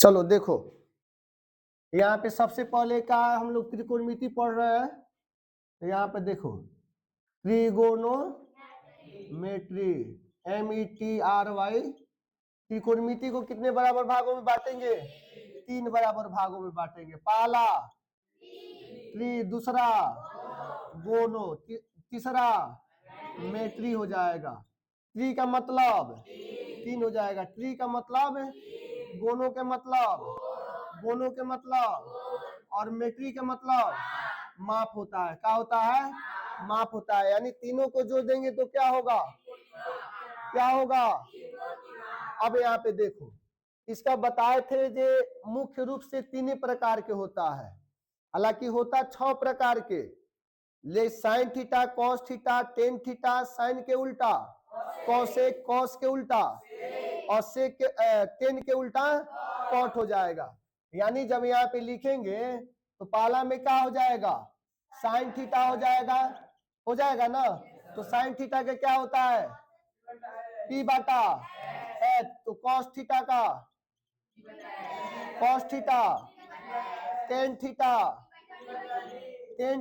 चलो देखो, यहाँ पे सबसे पहले का हम लोग त्रिकोणमिति पढ़ रहे हैं। यहाँ पे देखो, ट्रिगोनोमेट्री, METRY। त्रिकोणमिति को कितने बराबर भागों में बांटेंगे? 3 बराबर भागों में बांटेंगे। पहला ट्री, दूसरा गोनो, तीसरा मेट्री हो जाएगा। ट्री का मतलब 3 हो जाएगा। ट्री का मतलब गोनो के मतलब और मेट्री का मतलब माप होता है। क्या होता है? माप होता है। यानी तीनों को जोड़ देंगे तो क्या होगा? अब यहाँ पे देखो, इसका बताए थे जे मुख्य रूप से 3 प्रकार के होता है, हालांकि होता 6 प्रकार के। ले sine theta, cos theta, tan theta, sine के उल्टा कॉसेक, कॉस के उल्टा और सेक के टेन के उल्टा कॉट हो जाएगा। यानी जब यहाँ पे लिखेंगे तो पहला में क्या हो जाएगा? साइन थीटा हो जाएगा ना। तो साइन थीटा का क्या होता है? P बाटा H। तो कॉस थीटा का cos theta, tan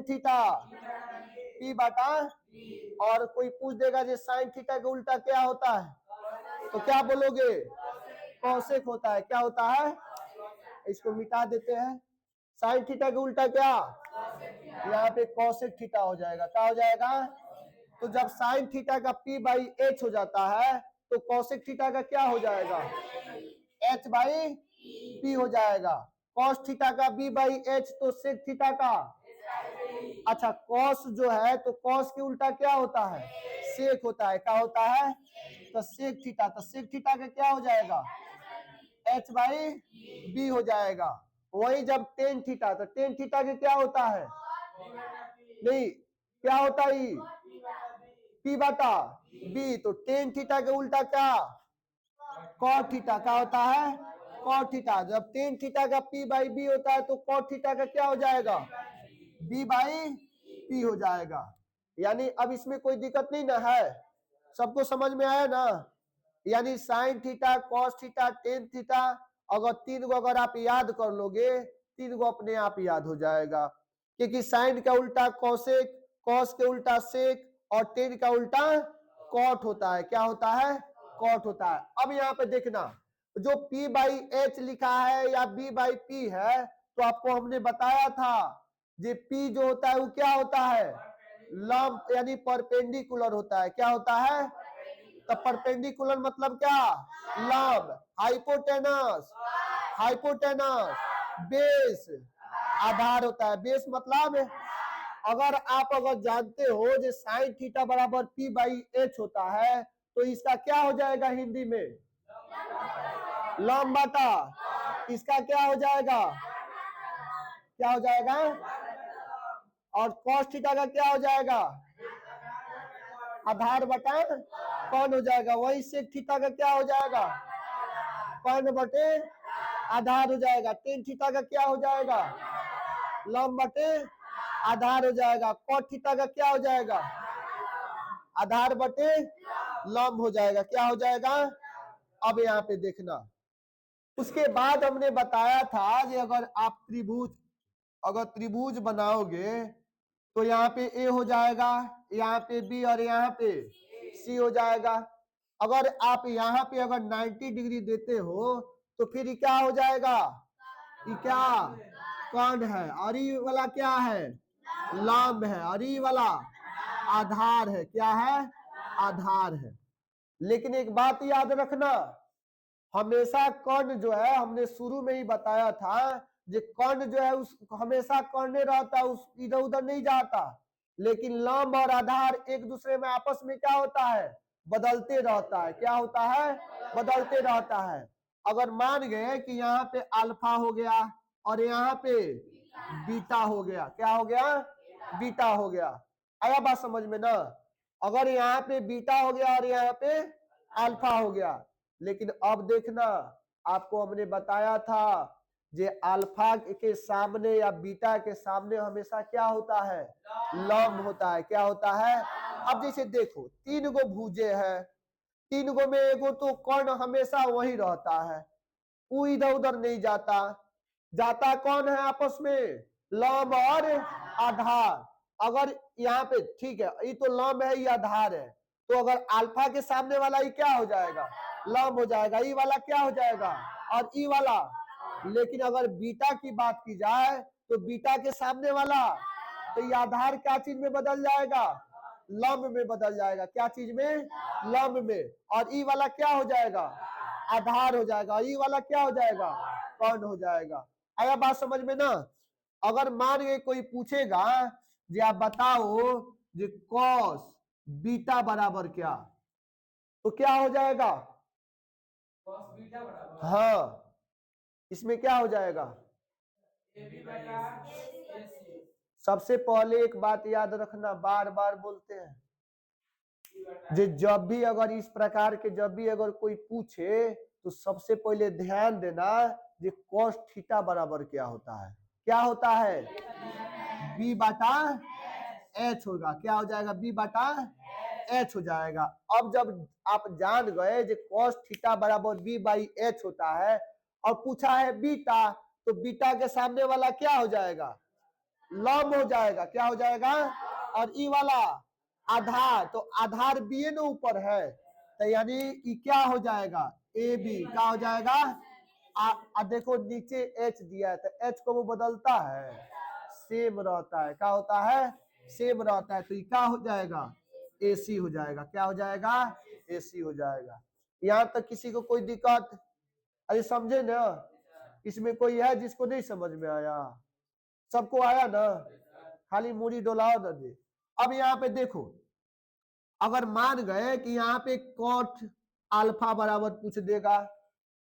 theta P बाटा। और कोई पूछ देगा जो साइन थीटा का उल्टा क्या होता है, तो क्या बोलोगे? कॉसेक होता है। क्या होता है? इसको मिटा देते हैं। साइन थीटा का उल्टा क्या? यहाँ पे कॉसेक थीटा हो जाएगा। क्या हो जाएगा? तो जब साइन थीटा का P/H हो जाता है तो कॉसेक थीटा का क्या हो जाएगा? H/P हो जाएगा। कॉस थीटा का B/H तो सेक थीटा का। अच्छा, कॉस जो है तो कॉस के उल्टा क्या होता है? सेक होता है। क्या होता है? तो सेक थीटा। तो सेक थीटा का क्या हो जाएगा? H/B हो जाएगा। वही जब टेन थीटा, तो टेन थीटा के क्या होता है? नहीं, क्या होता है? P बाटा B। तो टेन थीटा के उल्टा क्या? Cot theta. क्या होता है? Cot theta. जब टेन थीटा का P/B होता है तो कॉट थीटा का क्या हो जाएगा? B/P हो जाएगा। यानी अब इसमें कोई दिक्कत नहीं ना है, सबको समझ में आया ना? यानी sign theta, cos theta, tan theta, अगर 3 को अगर आप याद कर लोगे, 3 को अपने आप याद हो जाएगा। क्योंकि साइन का उल्टा कॉसेक, कॉस के उल्टा सेक और टेन का उल्टा कॉट होता है। क्या होता है? कॉट होता है। अब यहाँ पे देखना, जो P/H लिखा है या B/P है, तो आपको हमने बताया था जे P जो होता है वो क्या होता है? लंब, यानी परपेंडिकुलर होता है। क्या होता है? तो परपेंडिकुलर मतलब क्या? लंब। हाइपोटेनस बेस, आधार होता है। बेस मतलब अगर आप जानते हो जो साइन थीटा बराबर P/H होता है तो इसका क्या हो जाएगा हिंदी में? लंब बटा। इसका क्या हो जाएगा? क्या हो जाएगा? और कॉस थीटा का क्या हो जाएगा? आधार बटा कौन हो जाएगा? वही सेक थीटा का क्या हो जाएगा? कौन बटे आधार हो जाएगा। टेन थीटा का क्या हो जाएगा? लंब बटे आधार हो जाएगा। कॉट थीटा का क्या हो जाएगा? आधार बटे लंब हो जाएगा। क्या हो जाएगा? अब यहाँ पे देखना, उसके बाद हमने बताया था कि अगर त्रिभुज बनाओगे तो यहाँ पे A हो जाएगा, यहाँ पे B और यहाँ पे C हो जाएगा। अगर आप यहाँ पे अगर 90 डिग्री देते हो तो फिर क्या हो जाएगा? ये क्या कौन है? और ये वाला क्या है? लंब है। और ये वाला आधार है। क्या है? आधार है। लेकिन एक बात याद रखना, हमेशा कर्ण जो है, हमने शुरू में ही बताया था कि कर्ण जो है उस हमेशा कर्णे रहता है, उस इधर उधर नहीं जाता। लेकिन लंब और आधार एक दूसरे में आपस में क्या होता है? बदलते रहता है। क्या होता है? बदलते रहता है। अगर मान गए कि यहाँ पे अल्फा हो गया और यहाँ पे बीटा हो गया। क्या हो गया? बीटा हो गया। आया बात समझ में ना? अगर यहाँ पे बीटा हो गया और यहाँ पे अल्फा हो गया, लेकिन अब देखना, आपको हमने बताया था जे अल्फा के सामने या बीटा के सामने हमेशा क्या होता है? लंब होता है। क्या होता है? अब जैसे देखो, 3 गो भुजे हैं, 3 गो में एगो तो कर्ण हमेशा वही रहता है, वो इधर उधर नहीं जाता, जाता कौन है आपस में? लंब और आधार। अगर यहाँ पे ठीक है, ये तो लंब है, ये आधार है, तो अगर अल्फा के सामने वाला ये क्या हो जाएगा? लंब हो जाएगा। ई वाला क्या हो जाएगा? और ई वाला। लेकिन अगर बीटा की बात की जाए तो बीटा के सामने वाला, तो ये आधार क्या चीज में बदल जाएगा? लंब में बदल जाएगा। क्या चीज में? लंब में। और ई वाला क्या हो जाएगा? आधार हो जाएगा। ई वाला क्या हो जाएगा? कर्ण हो जाएगा। आया बात समझ में ना? अगर मान के कोई पूछेगा जी आप बताओ जी कॉस बीटा बराबर क्या, तो क्या हो जाएगा? कॉस बीटा बराबर, हाँ, इसमें क्या हो जाएगा? सबसे पहले एक बात याद रखना, बार बार बोलते हैं, जब भी अगर इस प्रकार के जब भी अगर कोई पूछे तो सबसे पहले ध्यान देना कि cos थीटा बराबर क्या होता है? क्या होता है? b बटा h होगा। क्या हो जाएगा? b बटा h हो जाएगा। अब जब आप जान गए कि cos थीटा बराबर b बाई h होता है और पूछा है बीटा, तो बीटा के सामने वाला क्या हो जाएगा? लंब हो जाएगा। क्या हो जाएगा? और ई वाला आधार, तो आधार बी न ऊपर है, तो यानी ई क्या हो जाएगा? A B. क्या हो जाएगा? देखो नीचे एच दिया है, तो एच को वो बदलता है, सेम रहता है। क्या होता है? सेम रहता है। तो ये क्या हो जाएगा? एसी हो जाएगा। क्या हो जाएगा? एसी हो जाएगा। यहाँ तक किसी को कोई दिक्कत? अरे समझे ना? इसमें कोई है जिसको नहीं समझ में आया? सबको आया ना? खाली मूड़ी डोलाओ ना दे। अब यहाँ पे देखो, अगर मान गए कि यहाँ पे कॉट अल्फा बराबर पूछ देगा,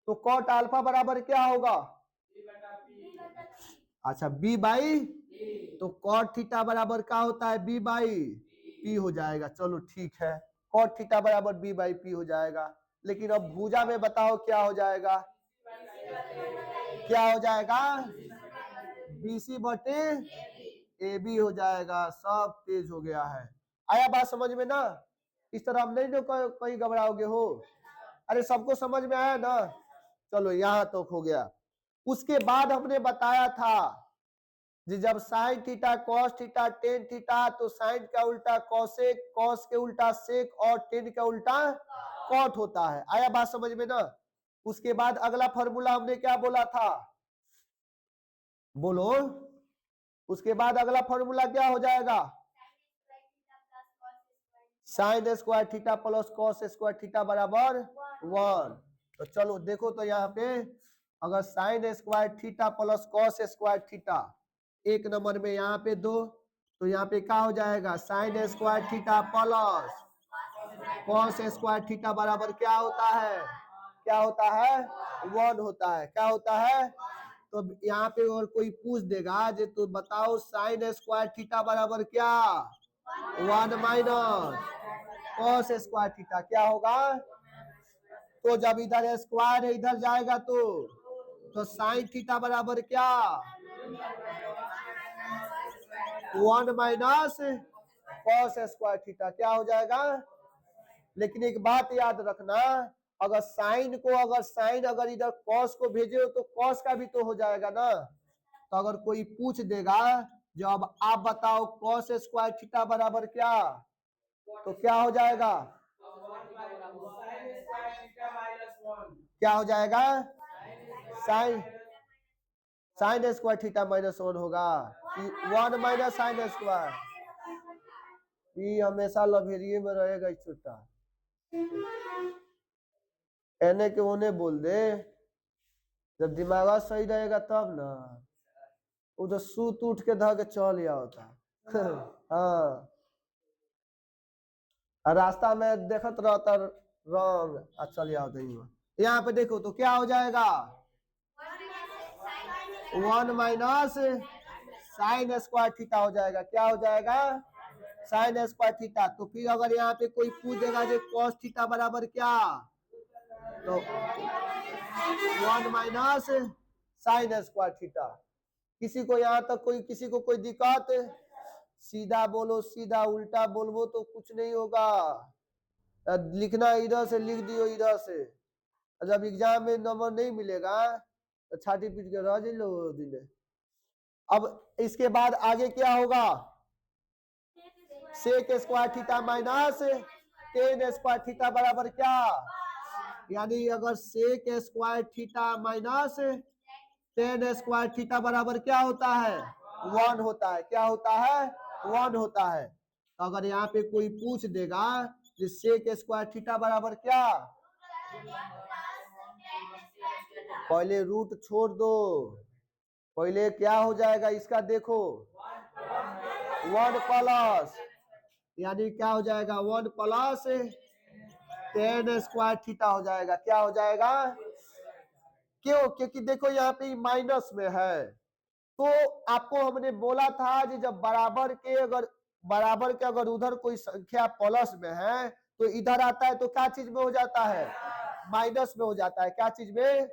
तो कॉट अल्फा बराबर क्या होगा? अच्छा बी बाई, तो कॉट थीटा बराबर क्या होता है? बी बाई पी हो जाएगा। चलो ठीक है, कॉट थीटा बराबर बी बाई पी हो जाएगा। लेकिन अब भुजा में बताओ क्या हो जाएगा? क्या हो जाएगा? बीसी बटे ए बी हो जाएगा। सब तेज हो गया है। आया बात समझ में ना? इस तरह हम नहीं कहीं घबराओगे हो। अरे सबको समझ में आया ना? चलो यहाँ तक तो हो गया। उसके बाद हमने बताया था जी जब sign theta cos theta tan theta, तो साइन का उल्टा कॉसेक, कॉस के उल्टा सेक और टेन का उल्टा कॉट होता है। आया बात समझ में ना? उसके बाद अगला फॉर्मूला हमने क्या बोला था? बोलो। उसके बाद अगला फॉर्मूला क्या हो जाएगा? Sine square theta plus cos square theta बराबर 1। तो चलो देखो, तो यहाँ पे अगर sine square theta plus cos square theta एक नंबर में यहाँ पे 2, तो यहाँ पे क्या हो जाएगा? Sine square theta plus cos square theta बराबर क्या होता है? क्या होता है? 1 होता है। क्या होता है? तो यहाँ पे और कोई पूछ देगा जे तो बताओ साइन स्क्वायर थीटा बराबर क्या? 1 माइनस कॉस स्क्वायर थीटा। क्या होगा? तो जब इधर स्क्वायर है इधर जाएगा तो साइन थीटा बराबर क्या? 1 माइनस कॉस स्क्वायर थीटा। क्या हो जाएगा? लेकिन एक बात याद रखना, अगर साइन अगर इधर कॉस को भेजे तो कॉस का भी तो हो जाएगा ना। तो अगर कोई पूछ देगा जो अब आप बताओ कॉस स्क्वायर थीटा बराबर क्या, तो क्या हो जाएगा? क्या हो जाएगा? साइन स्क्वायर थीटा माइनस 1 होगा। 1 माइनस साइन स्क्वायर, ये हमेशा लभेरिये में रहेगा। छोटा एने के ओने बोल दे, जब दिमाग सही रहेगा तब ना। उधर सूत उठ के ध के चल होता हाँ, रास्ता में देखत रहता रंग चल आओ। यहाँ पे देखो तो क्या हो जाएगा? 1 माइनस साइन स्क्वायर थीटा हो जाएगा। क्या हो जाएगा? Sine square theta. तो फिर अगर यहाँ पे कोई पूछ देगा जो कॉस थीटा बराबर क्या, तो 1 माइनस साइन स्क्वायर थीटा। किसी को यहाँ तक किसी को कोई दिक्कत? सीधा बोलो, सीधा, उल्टा बोलबो तो कुछ नहीं होगा। लिखना इधर से लिख दियो, इधर से जब एग्जाम में नंबर नहीं मिलेगा तो छाती पीट के रह लो दिन। अब इसके बाद आगे क्या होगा, sec square theta minus tan square theta बराबर क्या, यानी अगर sec square theta minus tan square theta बराबर क्या होता है, 1 होता है। क्या होता है, 1 होता है। तो अगर यहाँ पे कोई पूछ देगा कि सेक स्क्वायर थीटा बराबर क्या, पहले रूट छोड़ दो, पहले क्या हो जाएगा इसका देखो, 1 प्लस, यानी क्या हो जाएगा 1 प्लस टेन स्क्वायर थीटा हो जाएगा। क्या हो जाएगा, क्यों, क्योंकि देखो यहाँ पे माइनस में है। तो आपको हमने बोला था कि जब बराबर के अगर उधर कोई संख्या प्लस में है तो इधर आता है तो क्या चीज में हो जाता है, माइनस में हो जाता है। क्या चीज में,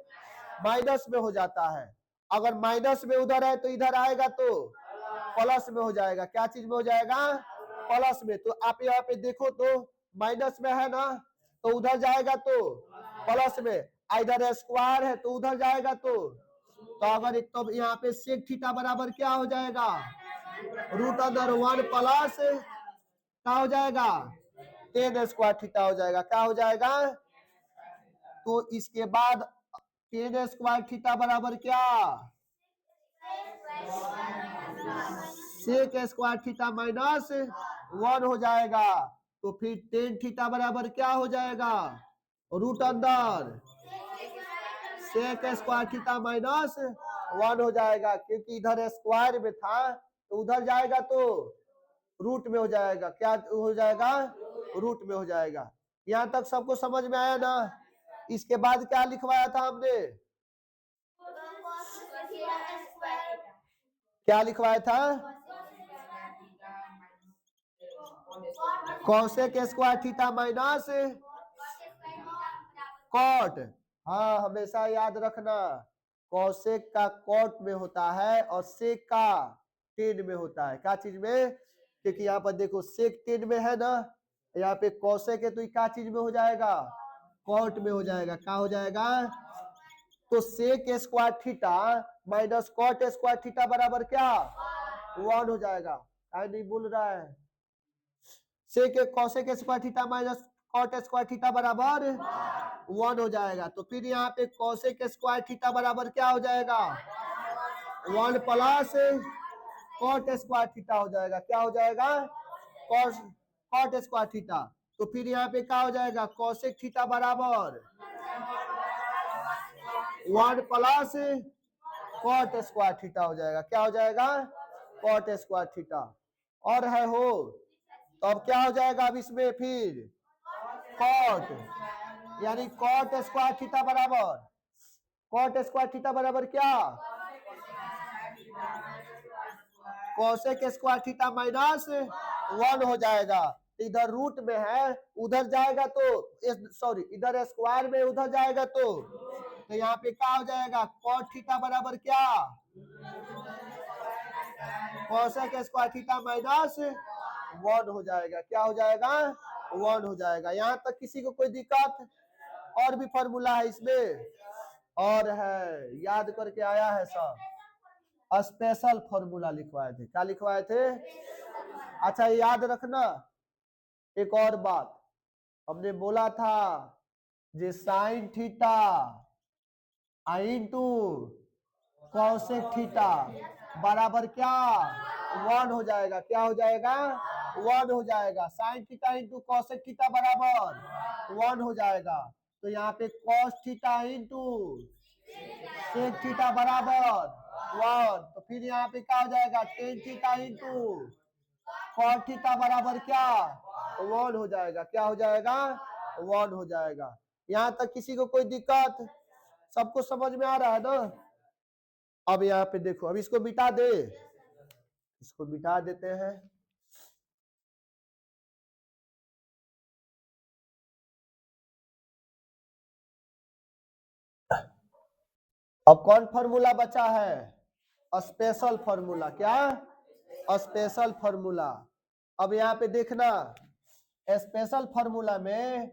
माइनस में हो जाता है। अगर माइनस में उधर है तो इधर आएगा तो प्लस में हो जाएगा। क्या चीज में हो जाएगा, प्लस में। तो आप यहाँ पे देखो तो माइनस में है ना, तो उधर जाएगा तो प्लस में, इधर स्क्वायर है तो उधर जाएगा तो अगर एक तो यहाँ पे सेक थीटा बराबर क्या हो जाएगा, रूट अंदर 1 प्लस क्या हो जाएगा, टेन स्क्वायर थीटा हो जाएगा। क्या हो जाएगा, तो इसके बाद टेन स्क्वायर थीटा बराबर क्या, सेक स्क्वायर थीटा माइनस 1 हो जाएगा। तो फिर टेन थीटा बराबर क्या हो जाएगा, रूट अंदर सेक स्क्वायर थीटा माइनस 1 हो जाएगा, क्योंकि इधर स्क्वायर में था तो उधर जाएगा तो रूट में हो जाएगा। क्या हो जाएगा, रूट में हो जाएगा। यहाँ तक सबको समझ में आया ना। इसके बाद क्या लिखवाया था हमने, क्या लिखवाया था, cosec square theta minus cot. हाँ हमेशा याद रखना, कोसेक का कॉट में होता है और सेक का टेन में होता है। क्या चीज में, क्योंकि यहाँ पर देखो सेक टेन में है ना, यहाँ पे कोसेक है तो क्या चीज में हो जाएगा, कॉट में हो जाएगा। क्या हो जाएगा, तो sec square theta minus cot square theta बराबर क्या, 1 हो जाएगा। क्या नहीं बोल रहा है, sec cosec square theta minus cot square theta बराबर 1 हो जाएगा। तो फिर यहाँ पे कोसेक स्क्वायर थीटा बराबर क्या हो जाएगा, 1 प्लस कॉट स्क्वायर थीटा हो जाएगा। क्या हो जाएगा, कॉट स्क्वायर थीटा। तो फिर यहाँ पे क्या हो जाएगा, कोसेक थीटा बराबर 1 प्लस कॉट स्क्वायर थीटा हो जाएगा। क्या हो जाएगा, कॉट स्क्वायर थीटा। और है हो, तो अब क्या हो जाएगा, अब इसमें फिर कॉट, यानी कॉट स्क्वायर थीटा बराबर, कॉट स्क्वायर थीटा बराबर क्या, कोसेक स्क्वायर थीटा माइनस 1 हो जाएगा। इधर रूट में है उधर जाएगा तो सॉरी इधर स्क्वायर में उधर जाएगा तो यहाँ पे क्या हो जाएगा, कॉट थीटा बराबर क्या, कोसेक स्क्वायर थीटा माइनस 1 हो जाएगा। क्या हो जाएगा, 1 हो जाएगा। यहाँ तक किसी को कोई दिक्कत, और भी फॉर्मूला है इसमें, और है याद करके आया है सब, स्पेशल फॉर्मूला लिखवाए थे। क्या लिखवाए थे, अच्छा याद रखना। एक और बात हमने बोला था, जे sine theta into cosec theta बराबर क्या, 1 हो जाएगा। क्या हो जाएगा, 1 हो जाएगा। Sine theta into cosec theta बराबर 1 हो जाएगा। तो यहाँ पे cos theta into sec theta बराबर 1। तो फिर यहाँ पे क्या हो जाएगा, tan theta into cot theta बराबर क्या, 1 हो जाएगा। क्या हो जाएगा, 1 हो जाएगा। यहाँ तक किसी को कोई दिक्कत, सबको समझ में आ रहा है ना। अब यहाँ पे देखो, अब इसको मिटा दे, इसको मिटा देते हैं। अब कौन फॉर्मूला बचा है, स्पेशल फॉर्मूला। क्या, स्पेशल फॉर्मूला। अब यहाँ पे देखना, स्पेशल फॉर्मूला में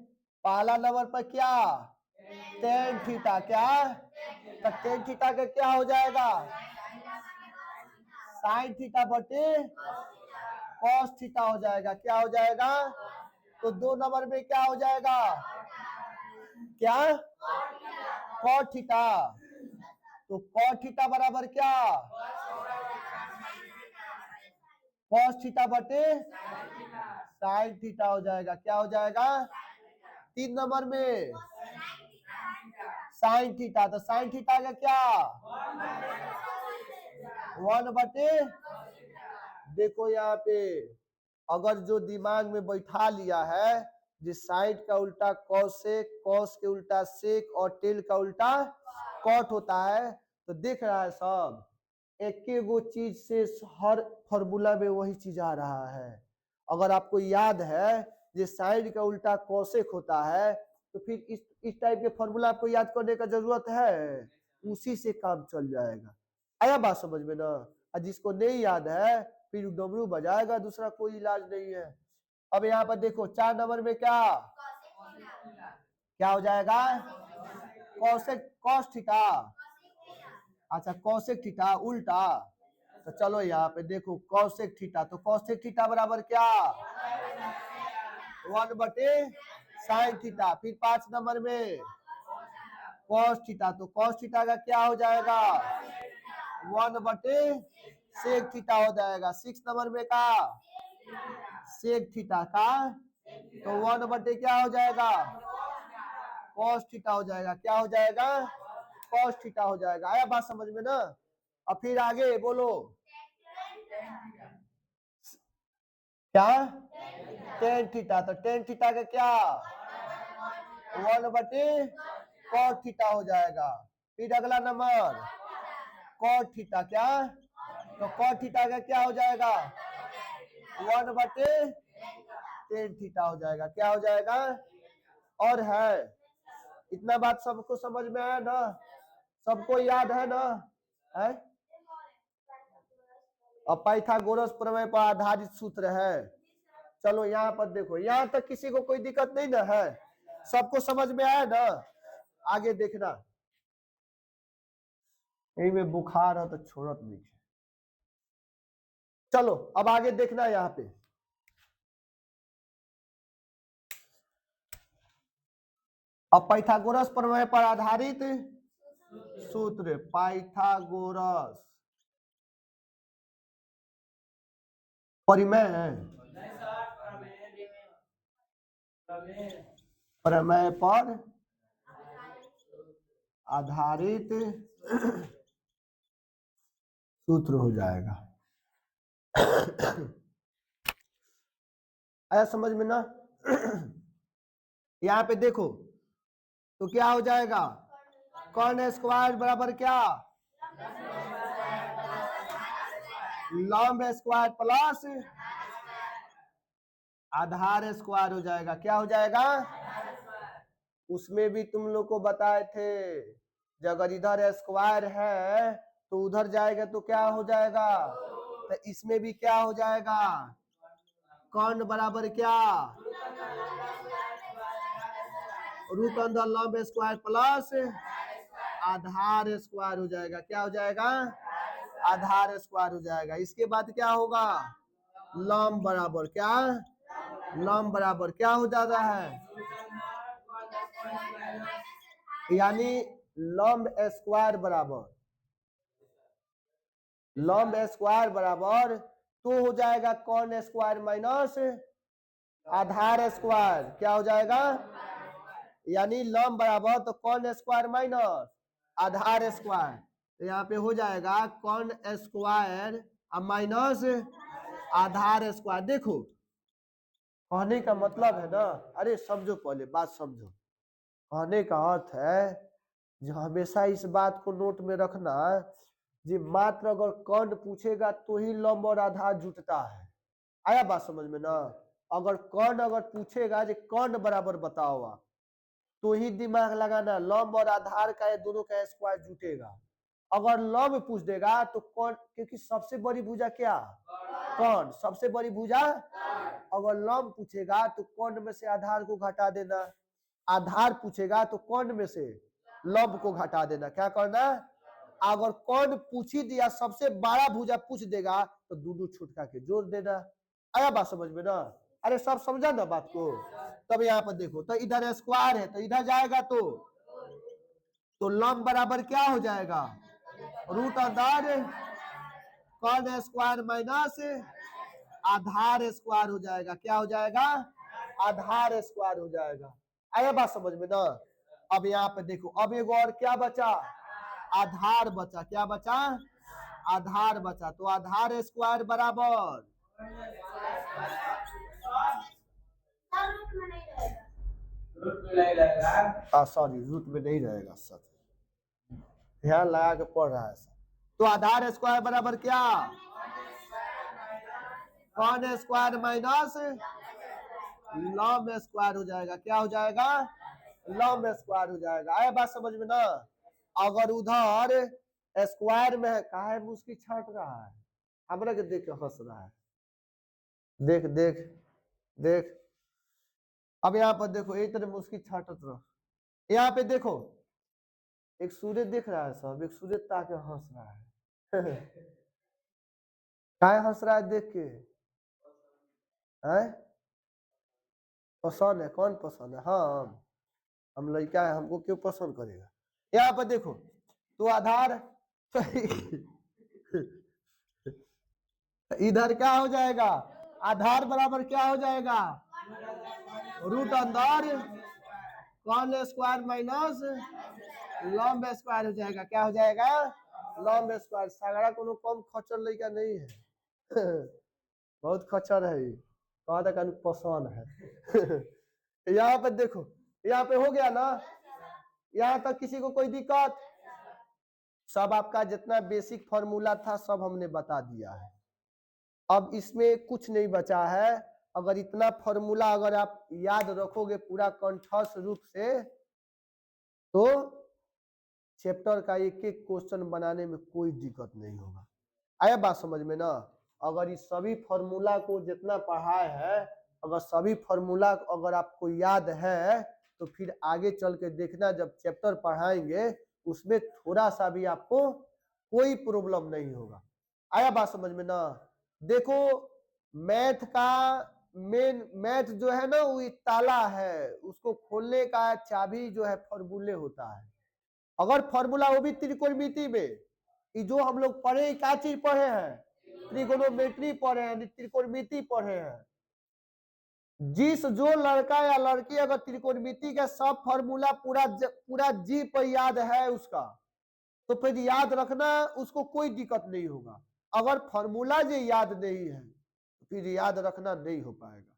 पहला नंबर पर क्या, टेन थीटा क्या, तो टेन थीटा का क्या हो जाएगा, साइन थीटा बटे कॉस थीटा हो जाएगा। क्या हो जाएगा, तो 2 नंबर में क्या हो जाएगा, क्या, कॉट थीटा। तो कॉट थीटा बराबर क्या, कॉस थीटा बटे साइन थीटा हो जाएगा। क्या हो जाएगा, 3 नंबर में साइन थीटा, तो साइन थीटा का क्या, 1 बटे, देखो यहाँ पे अगर जो दिमाग में बैठा लिया है जिस साइड का उल्टा कॉसेक, कॉस के उल्टा सेक और टेल का उल्टा कॉट होता है, तो देख रहा है सब एक गो चीज से हर फॉर्मूला में वही चीज आ रहा है। अगर आपको याद है जिस साइड का उल्टा कॉसेक होता है, तो फिर इस टाइप के फॉर्मूला आपको याद करने का जरूरत है, उसी से काम चल जाएगा। आया बात समझ में ना। और जिसको नहीं याद है फिर डमरू बजाएगा, दूसरा कोई इलाज नहीं है। अब यहाँ पर देखो 4 नंबर में क्या क्या हो जाएगा, कॉसेक कॉस थीटा, अच्छा कॉसेक थीटा उल्टा। तो चलो यहाँ पे देखो कॉसेक थीटा, तो कॉसेक थीटा बराबर क्या, 1 बटे साइन थीटा। फिर 5 नंबर में कॉस थीटा, तो कॉस थीटा का क्या हो जाएगा, 1 बटे सेक थीटा हो जाएगा। 6 नंबर में का सेक थीटा का, तो 1 बटे क्या हो जाएगा, कॉस थीटा हो जाएगा। क्या हो जाएगा, कॉस थीटा हो जाएगा। आया बात समझ में ना। अब फिर आगे बोलो क्या, टेन थीटा, तो टेन थीटा का क्या, 1 बटे कॉट थीटा हो जाएगा। फिर अगला नंबर कॉट थीटा, क्या, तो कॉट थीटा का क्या हो जाएगा, 1 बटे टेन थीटा हो जाएगा। क्या हो जाएगा, और है इतना बात सबको समझ में आया ना, सबको याद है ना, है। अब पाइथागोरस प्रमेय पर आधारित सूत्र है। चलो यहाँ पर देखो, यहाँ तक किसी को कोई दिक्कत नहीं ना है, सबको समझ में आया ना। आगे देखना, यही में बुखार है तो छोड़त नहीं। चलो अब आगे देखना यहाँ पे, अब पाइथागोरस प्रमेय पर आधारित सूत्र, पाइथागोरस परिमेय प्रमेय पर आधारित सूत्र हो जाएगा। आया समझ में ना। यहाँ पे देखो तो क्या हो जाएगा, कॉर्न स्क्वायर बराबर क्या, लंब स्क्वायर प्लस आधार स्क्वायर हो जाएगा। क्या हो जाएगा, उसमें भी तुम लोग को बताए थे कि अगर इधर स्क्वायर है तो उधर जाएगा तो क्या हो जाएगा, तो इसमें भी क्या हो जाएगा, कॉर्न बराबर क्या, रूट अंडर लंब स्क्वायर प्लस आधार स्क्वायर हो जाएगा। क्या हो जाएगा, आधार स्क्वायर हो जाएगा। इसके बाद क्या होगा, लंब बराबर क्या, लंब बराबर क्या हो जाता है, यानी लंब स्क्वायर बराबर, लंब स्क्वायर बराबर तो हो जाएगा कॉर्न स्क्वायर माइनस आधार स्क्वायर। क्या हो जाएगा, यानी लंब बराबर तो कॉर्न स्क्वायर माइनस आधार स्क्वायर, तो यहाँ पे हो जाएगा कॉर्न स्क्वायर माइनस आधार स्क्वायर। देखो कहने का मतलब है ना, अरे समझो पहले बात समझो, कहने का अर्थ है जो हमेशा इस बात को नोट में रखना जी, मात्र अगर कर्ण पूछेगा तो ही लंब और आधार जुटता है। आया बात समझ में ना। अगर कर्ण अगर पूछेगा जी कर्ण बराबर बताओ तो ही दिमाग लगाना, लंब और आधार का ये दोनों का स्क्वायर जुटेगा। अगर लंब पूछ देगा तो कर्ण, क्योंकि सबसे बड़ी भुजा क्या, कर्ण सबसे बड़ी भुजा। अगर लंब पूछेगा तो कर्ण में से आधार को घटा देना, आधार पूछेगा तो कौन में से लंब को घटा देना, क्या करना। अगर कौन पूछ ही दिया सबसे बड़ा भुजा पूछ देगा तो दोनों छुटका के जोड़ देना। आया बात समझ में ना। अरे सब समझा ना बात को। तब यहाँ पर देखो तो इधर स्क्वायर है तो इधर जाएगा तो लंब बराबर क्या हो जाएगा, रूट अंदर कॉन स्क्वायर माइनस आधार स्क्वायर हो जाएगा। क्या हो जाएगा, आधार स्क्वायर हो जाएगा। आया बात समझ में ना। अब यहाँ पे देखो अब एक और क्या बचा, आधार बचा। क्या बचा, आधार बचा। तो आधार स्क्वायर बराबर सॉरी रूट में नहीं रहेगा सर, ध्यान लगा के पढ़ रहा है सर। तो आधार स्क्वायर बराबर क्या, कॉन स्क्वायर माइनस लॉम स्क्वायर हो जाएगा। क्या हो जाएगा, लॉम स्क्वायर हो जाएगा। आया बात समझ में ना। अगर उधर स्क्वायर में है, कहा है मुस्की छाट रहा है, हमरा के देख के हंस रहा है। देख देख देख, अब यहाँ पर देखो एक तरह मुस्की छाटत रहो। यहाँ पे देखो एक सूर्य दिख रहा है सब, एक सूर्य ताके हंस रहा है। क्या हंस रहा है देख के, है पसंद है, कौन पसंद है। हाँ हम लड़का है, हमको क्यों पसंद करेगा। यहाँ पर देखो तो आधार इधर क्या हो जाएगा, आधार बराबर क्या हो जाएगा, रूट अंदर कॉन स्क्वायर माइनस लॉम्ब स्क्वायर हो जाएगा। क्या हो जाएगा, लॉम्ब स्क्वायर। सागरा कोनो कम खच्चर लड़का नहीं है। बहुत खच्चर है, कहा था पसंद है। यहाँ पे देखो, यहाँ पे हो गया ना, यहाँ तक किसी को कोई दिक्कत। सब आपका जितना बेसिक फॉर्मूला था सब हमने बता दिया है। अब इसमें कुछ नहीं बचा है। अगर इतना फॉर्मूला अगर आप याद रखोगे पूरा कंठस्थ रूप से तो चैप्टर का एक एक क्वेश्चन बनाने में कोई दिक्कत नहीं होगा। आया बात समझ में ना। अगर इस सभी फॉर्मूला को जितना पढ़ाए है, अगर सभी फॉर्मूला अगर आपको याद है तो फिर आगे चल के देखना जब चैप्टर पढ़ाएंगे उसमें थोड़ा सा भी आपको कोई प्रॉब्लम नहीं होगा। आया बात समझ में ना। देखो मैथ का मेन, मैथ जो है ना वो एक ताला है, उसको खोलने का चाबी जो है फॉर्मूले होता है। अगर फॉर्मूला वो भी त्रिकोणमिति में, जो हम लोग पढ़े क्या चीज पढ़े हैं, त्रिकोणोमेट्री पढ़े हैं, त्रिकोणमिति पढ़े हैं। जिस जो लड़का या लड़की अगर त्रिकोणमिति का सब फॉर्मूला पूरा जी पर याद है उसका, तो फिर याद रखना उसको कोई दिक्कत नहीं होगा। अगर फॉर्मूला जो याद नहीं है तो फिर याद रखना नहीं हो पाएगा,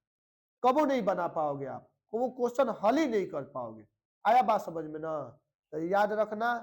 कबो नहीं बना पाओगे आप, वो क्वेश्चन हल ही नहीं कर पाओगे। आया बात समझ में ना। तो याद रखना